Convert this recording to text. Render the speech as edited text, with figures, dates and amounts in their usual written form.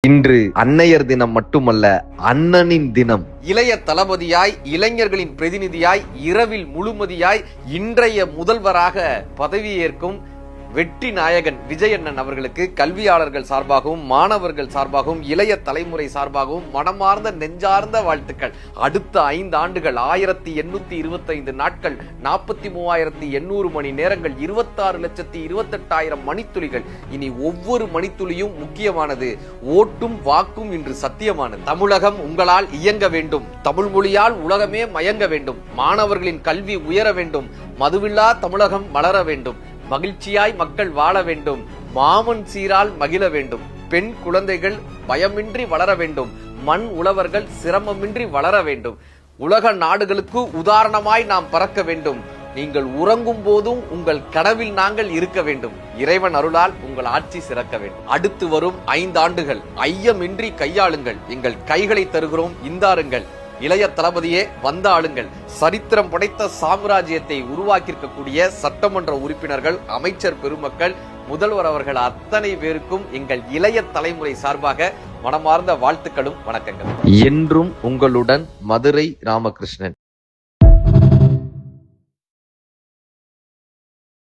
இன்று அன்னையர் தினம் மட்டுமல்ல, அண்ணனின் தினம். இளைய தளபதியாய், இளைஞர்களின் பிரதிநிதியாய், இரவில் முழுமதியாய் இன்றைய முதல்வராக பதவியேற்கும் வெற்றி நாயகன் விஜய் அண்ணன் அவர்களுக்கு கல்வியாளர்கள் சார்பாகவும், மாணவர்கள் சார்பாகவும், இளைய தலைமுறை சார்பாகவும் மனமார்ந்த நெஞ்சார்ந்த வாழ்த்துக்கள். அடுத்த 5 ஆண்டுகள், 1825 நாட்கள், 43,800 மணி நேரங்கள், 26,28,000 மணித்துளிகள். இனி ஒவ்வொரு மணித்துளியும் முக்கியமானது. ஓட்டும் வாக்கும் இன்று சத்தியமானது. தமிழகம் உங்களால் இயங்க வேண்டும். தமிழ் மொழியால் உலகமே மயங்க வேண்டும். மாணவர்களின் கல்வி உயர வேண்டும். மதுவில்லா தமிழகம் மலர வேண்டும். மகிழ்ச்சியாய் மக்கள் வாழ வேண்டும். மாமன் சீரால் மகிழ வேண்டும். பெண் குழந்தைகள் பயமின்றி வளர வேண்டும். மண் உழவர்கள் சிரமமின்றி வளர வேண்டும். உலக நாடுகளுக்கு உதாரணமாய் நாம் பறக்க வேண்டும். நீங்கள் உறங்கும் போதும் உங்கள் கனவில் நாங்கள் இருக்க வேண்டும். இறைவன் அருளால் உங்கள் ஆட்சி சிறக்க வேண்டும். அடுத்து வரும் 5 ஆண்டுகள் ஐயமின்றி கையாளுங்கள். எங்கள் கைகளை தருகிறோம், இந்தாருங்கள். இளைய தளபதியே, வந்த ஆளுங்கள். சரித்திரம் படைத்த சாம்ராஜ்யத்தை உருவாக்கியிருக்கக்கூடிய சட்டமன்ற உறுப்பினர்கள், அமைச்சர் பெருமக்கள், முதல்வர் அவர்கள் அத்தனை பேருக்கும் எங்கள் இளைய தலைமுறை சார்பாக மனமார்ந்த வாழ்த்துக்களும் வணக்கங்கள். என்றும் உங்களுடன் மதுரை ராமகிருஷ்ணன்.